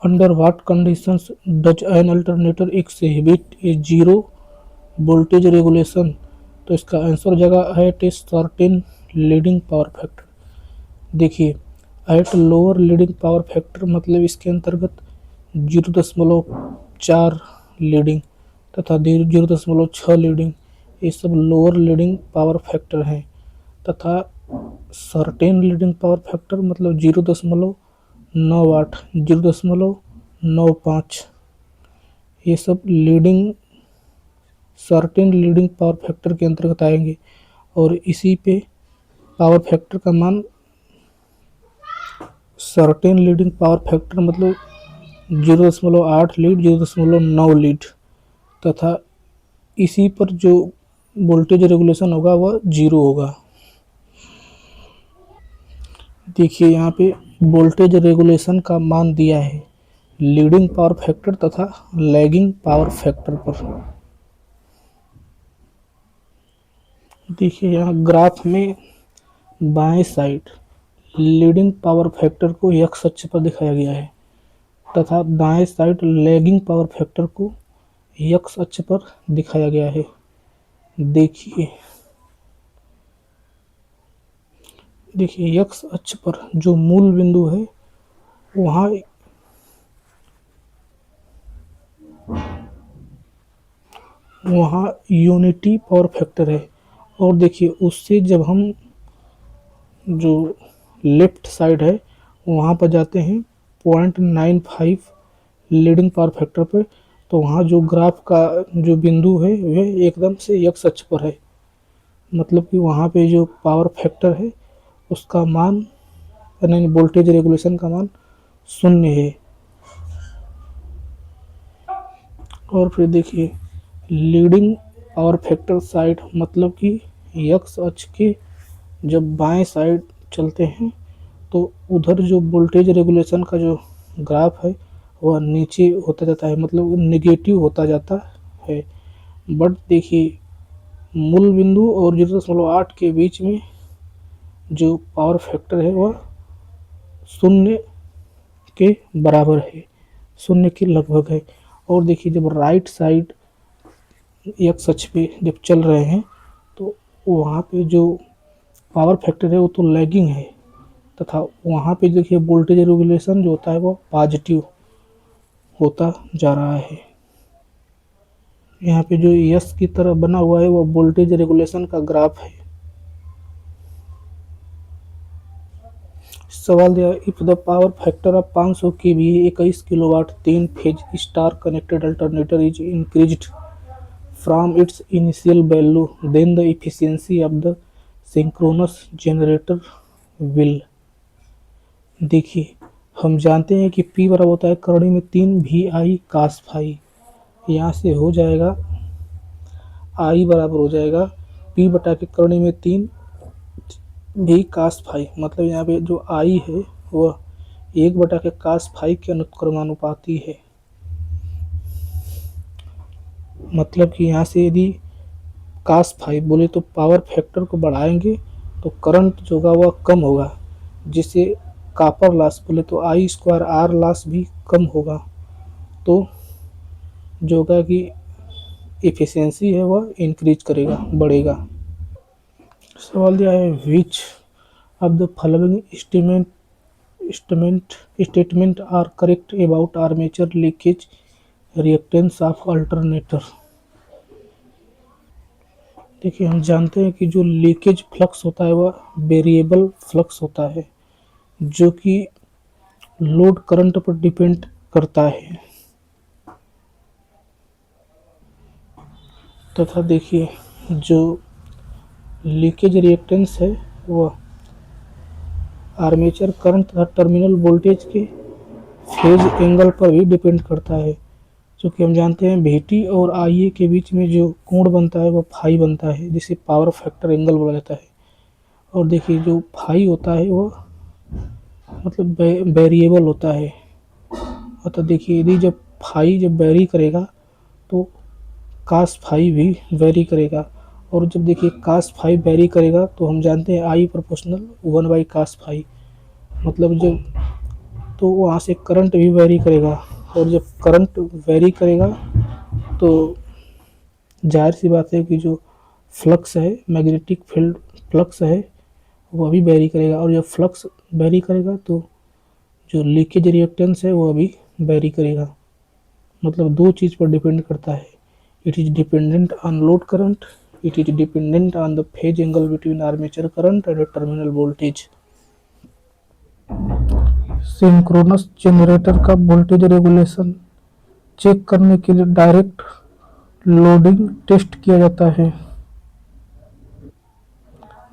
Under what conditions does an alternator exhibit a zero voltage regulation. तो इसका answer जगह है it is certain leading power factor. देखिए, at lower leading power factor मतलब इसके अंतर्गत 0.4 लीडिंग तथा 0.6 लीडिंग, ये सब लोअर लीडिंग पावर फैक्टर हैं। तथा सर्टेन लीडिंग पावर फैक्टर मतलब 0.98, 0.95, ये सब leading certain leading power factor के अंतर्गत आएंगे। और इसी पे पावर फैक्टर का मान सर्टेन लीडिंग पावर फैक्टर मतलब 0.8 लीड, 0.9 लीड तथा इसी पर जो वोल्टेज रेगुलेशन होगा वह जीरो होगा। देखिए यहाँ पे वोल्टेज रेगुलेशन का मान दिया है लीडिंग पावर फैक्टर तथा लैगिंग पावर फैक्टर पर। देखिए यहाँ ग्राफ में बाएं साइड लीडिंग पावर फैक्टर को एक्स अक्ष पर दिखाया गया है तथा दाएं साइड लैगिंग पावर फैक्टर को एक्स अक्ष पर दिखाया गया है। देखिए एक्स अक्ष पर जो मूल बिंदु है वहाँ यूनिटी पावर फैक्टर है। और देखिए उससे जब हम जो लेफ्ट साइड है वहाँ पर जाते हैं 0.95 लीडिंग पावर फैक्टर पे, तो वहाँ जो ग्राफ का जो बिंदु है वह एकदम से एक्स अक्ष पर है। मतलब कि वहाँ पे जो पावर फैक्टर है उसका मान यानी वोल्टेज रेगुलेशन का मान 0 है। और फिर देखिए लीडिंग पावर फैक्टर साइड मतलब कि एक्स अक्ष के जब बाएं साइड चलते हैं तो उधर जो वोल्टेज रेगुलेशन का जो ग्राफ है वह नीचे होता जाता है, मतलब नेगेटिव होता जाता है। बट देखिए मूल बिंदु और 0.8 के बीच में जो पावर फैक्टर है वह 0 के बराबर है, 0 के लगभग है। और देखिए जब राइट साइड एक्स अक्ष पे जब चल रहे हैं तो वहाँ पे जो पावर फैक्टर है वो तो लैगिंग है तथा वहाँ पे देखिए वोल्टेज रेगुलेशन जो होता है वो पॉजिटिव होता जा रहा है। यहाँ पे जो यस की तरह बना हुआ है वो वोल्टेज रेगुलेशन का ग्राफ है। सवाल दिया if the power factor of 500 kVA 21 kilowatt 3 phase star connected alternator is increased from its initial value then the efficiency of the synchronous generator will. देखिए हम जानते हैं कि P बराबर होता है करणी में 3 भी आई कास फाई। यहाँ से हो जाएगा I बराबर हो जाएगा P बटा के करणी में 3 भी कास फाई। मतलब यहाँ पे जो I है वह 1 बटा के कास फाई के अनुक्रमानुपाती है। मतलब कि यहाँ से यदि कास फाई बोले तो पावर फैक्टर को बढ़ाएंगे तो करंट जो होगा वह कम होगा, जिससे कॉपर लॉस बोले तो आई स्क्वायर आर लॉस भी कम होगा। तो जो होगा कि एफिशिएंसी है वह इंक्रीज करेगा, बढ़ेगा। सवाल दिया है which of the following statement are correct about armature leakage reactance of alternator. देखिए हम जानते हैं कि जो लीकेज फ्लक्स होता है वह वेरिएबल फ्लक्स होता है जो कि लोड करंट पर डिपेंड करता है। तथा देखिए जो लीकेज रिएक्टेंस है वह आर्मेचर करंट तथा टर्मिनल वोल्टेज के फेज एंगल पर भी डिपेंड करता है। क्योंकि हम जानते हैं VT और IA के बीच में जो कोण बनता है वो फाई बनता है, जिसे पावर फैक्टर एंगल बोला जाता है। और देखिए जो फाई होता है वो मतलब वेरिएबल होता है। तो देखिए यदि जब फाई जब वेरी करेगा तो कास फाई भी वेरी करेगा। और जब देखिए कास फाई वेरी करेगा तो हम जानते हैं I proportional 1 by cos phi. मतलब जब तो वहाँ से करंट भी वेरी करेगा, और जब करंट वेरी करेगा तो जाहिर सी बात है कि जो फ्लक्स है, मैग्नेटिक फील्ड फ्लक्स है, वो भी वेरी करेगा, और जब फ्लक्स वेरी करेगा तो जो लीकेज रिएक्टेंस है वो भी वेरी करेगा। मतलब दो चीज़ पर डिपेंड करता है। It is dependent on load current, it is dependent on the phase angle between armature current and terminal voltage. Synchronous generator का वोल्टेज रेगुलेशन चेक करने के लिए डायरेक्ट लोडिंग टेस्ट किया जाता है।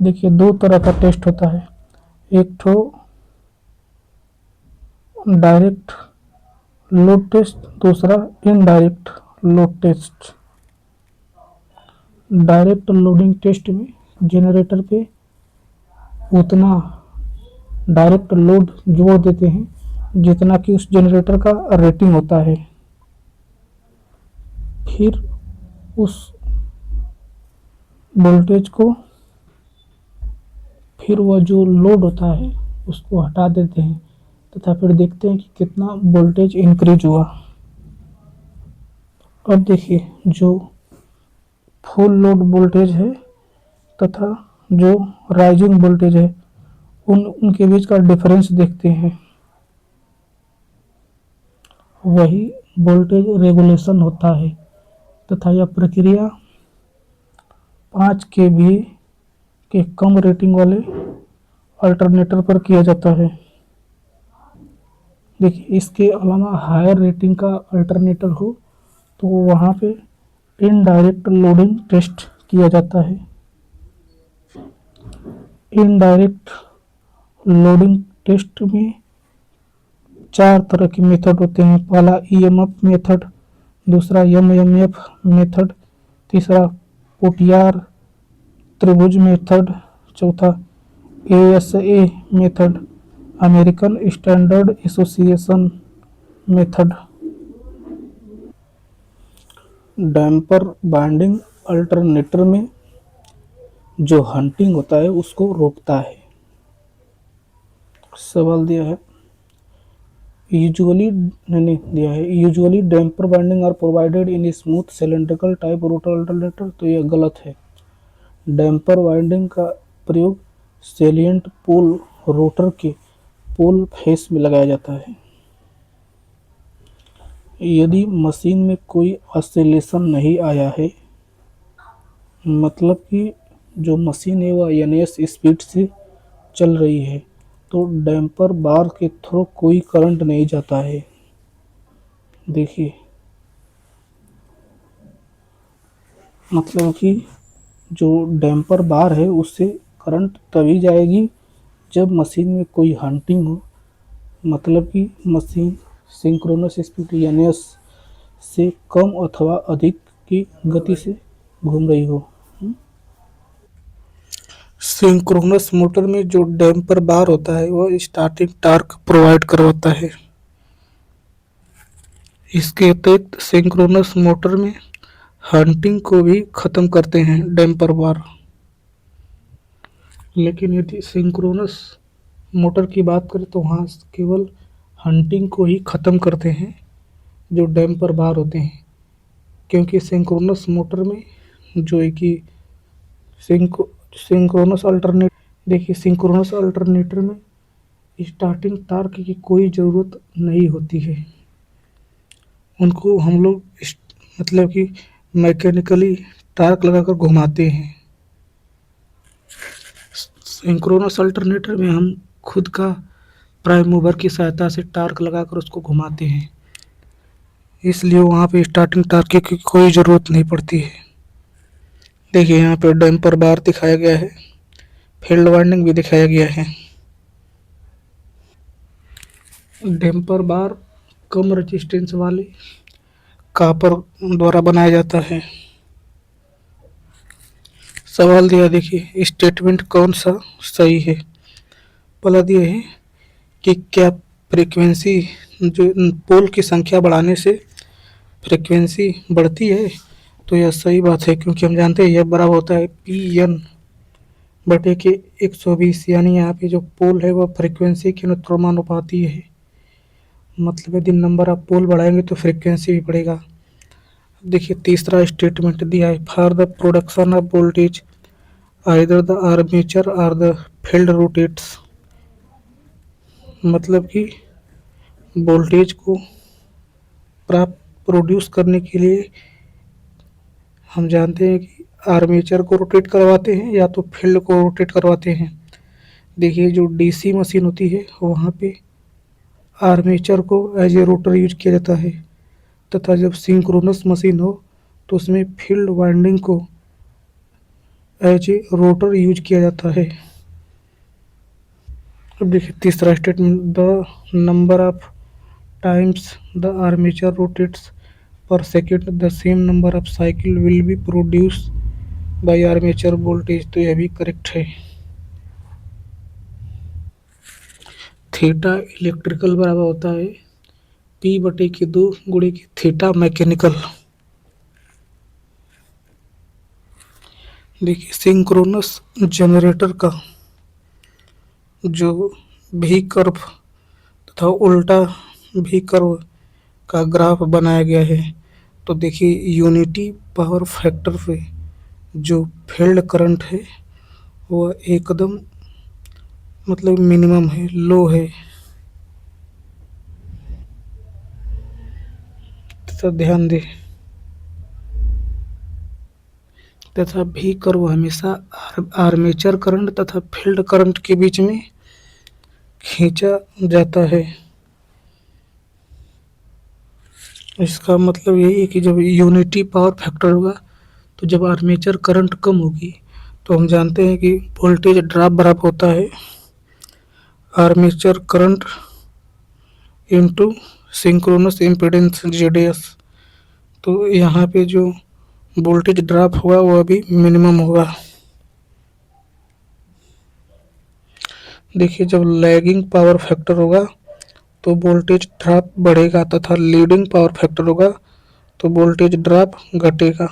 देखिए दो तरह का टेस्ट होता है, एक तो डायरेक्ट लोड टेस्ट, दूसरा indirect load test. Direct loading test में जनरेटर पे उतना डायरेक्ट लोड जोड़ देते हैं जितना कि उस जनरेटर का रेटिंग होता है। फिर उस वोल्टेज को, फिर वह जो लोड होता है उसको हटा देते हैं तथा फिर देखते हैं कि कितना वोल्टेज इंक्रीज हुआ। अब देखिए जो फुल लोड वोल्टेज है तथा जो राइजिंग वोल्टेज है उनके बीच का डिफरेंस देखते हैं, वही वोल्टेज रेगुलेशन होता है। तथा यह प्रक्रिया 5 kVA के कम रेटिंग वाले अल्टरनेटर पर किया जाता है। देखिए इसके अलावा हायर रेटिंग का अल्टरनेटर हो तो वहाँ पे इनडायरेक्ट लोडिंग टेस्ट किया जाता है। इनडायरेक्ट लोडिंग टेस्ट में 4 तरह के मेथड होते हैं। पहला ईएमएफ मेथड, दूसरा एमएमएफ मेथड, तीसरा पोटियार त्रिभुज मेथड, चौथा ASA method, American standard association method. Damper binding alternator में जो हंटिंग होता है उसको रोकता है। सवाल दिया है यूजुअली, मैंने दिया है usually damper binding are provided in smooth cylindrical type rotor alternator, तो यह गलत है। डैम्पर वाइंडिंग का प्रयोग सेलिएंट पोल रोटर के पोल फेस में लगाया जाता है। यदि मशीन में कोई ऑसिलेशन नहीं आया है, मतलब कि जो मशीन है वह एनएस स्पीड से चल रही है, तो डैम्पर बार के थ्रू कोई करंट नहीं जाता है। देखिए मतलब कि जो डैम्पर बार है उससे करंट तभी जाएगी जब मशीन में कोई हंटिंग हो, मतलब कि मशीन सिंक्रोनस स्पीड एनएस से कम अथवा अधिक की गति से घूम रही हो। सिंक्रोनस मोटर में जो डैम्पर बार होता है वह स्टार्टिंग टॉर्क प्रोवाइड करवाता है। इसके अतिरिक्त सिंक्रोनस मोटर में हंटिंग को भी खत्म करते हैं डैम्पर बार। लेकिन यदि सिंक्रोनस मोटर की बात करें तो वहाँ केवल हंटिंग को ही ख़त्म करते हैं जो डैम्पर बार होते हैं, क्योंकि सिंक्रोनस मोटर में जो है कि सिंक्रोनस अल्टरनेट देखिए सिंक्रोनस अल्टरनेटर में स्टार्टिंग टॉर्क की कोई ज़रूरत नहीं होती है। उनको हम लोग मतलब कि मैकेनिकली टॉर्क लगाकर घुमाते हैं। सिंक्रोनस अल्टरनेटर में हम खुद का प्राइम मूवर की सहायता से टॉर्क लगाकर उसको घुमाते हैं, इसलिए वहाँ पे स्टार्टिंग टॉर्क की कोई ज़रूरत नहीं पड़ती है। देखिए यहाँ पे डैम्पर बार दिखाया गया है, फील्ड वाइंडिंग भी दिखाया गया है। डैम्पर बार कम रेजिस्टेंस वाले कॉपर द्वारा बनाया जाता है। सवाल दिया, देखिए स्टेटमेंट कौन सा सही है। पहला दिया है कि क्या फ्रीक्वेंसी जो पोल की संख्या बढ़ाने से फ्रीक्वेंसी बढ़ती है, तो यह सही बात है, क्योंकि हम जानते हैं यह बराबर होता है Pn बटे के 120, यानी यहाँ पे जो पोल है वह फ्रीक्वेंसी के अनुक्रमानुपाती है। मतलब यदि नंबर ऑफ पोल बढ़ाएंगे तो फ्रीक्वेंसी भी बढ़ेगा। देखिए तीसरा स्टेटमेंट दिया है, for the production of voltage either the armature और द फील्ड रोटेट्स। मतलब कि वोल्टेज को प्राप्त प्रोड्यूस करने के लिए हम जानते हैं कि आर्मेचर को रोटेट करवाते हैं या तो फील्ड को रोटेट करवाते हैं। देखिए जो डीसी मशीन होती है वहाँ पे आर्मेचर को एज ए रोटर यूज किया जाता है, तथा जब सिंक्रोनस मशीन हो तो उसमें फील्ड वाइंडिंग को एज ए रोटर यूज किया जाता है। अब देखिए तीसरा statement, the number of times the armature rotates per second the same number of cycle will be produced by armature voltage। तो यह भी करेक्ट है। थीटा इलेक्ट्रिकल बराबर होता है P/2 गुणे की थीटा मैकेनिकल। देखिए सिंक्रोनस जनरेटर का जो भी कर्व तथा उल्टा भी कर्व का ग्राफ बनाया गया है। तो देखिए यूनिटी पावर फैक्टर पे जो फील्ड करंट है वह एकदम मतलब मिनिमम है, लो है, तथा ध्यान दें तथा भी कर्व हमेशा आर्मेचर करंट तथा फील्ड करंट के बीच में खींचा जाता है। इसका मतलब यही है कि जब यूनिटी पावर फैक्टर होगा तो जब आर्मेचर करंट कम होगी तो हम जानते हैं कि वोल्टेज ड्रॉप बराबर होता है armature current into synchronous impedance JDS. तो यहाँ पे जो वोल्टेज ड्रॉप होगा वह भी मिनिमम होगा। देखिए जब लैगिंग पावर फैक्टर होगा तो वोल्टेज ड्रॉप बढ़ेगा तथा लीडिंग पावर फैक्टर होगा तो वोल्टेज ड्रॉप घटेगा।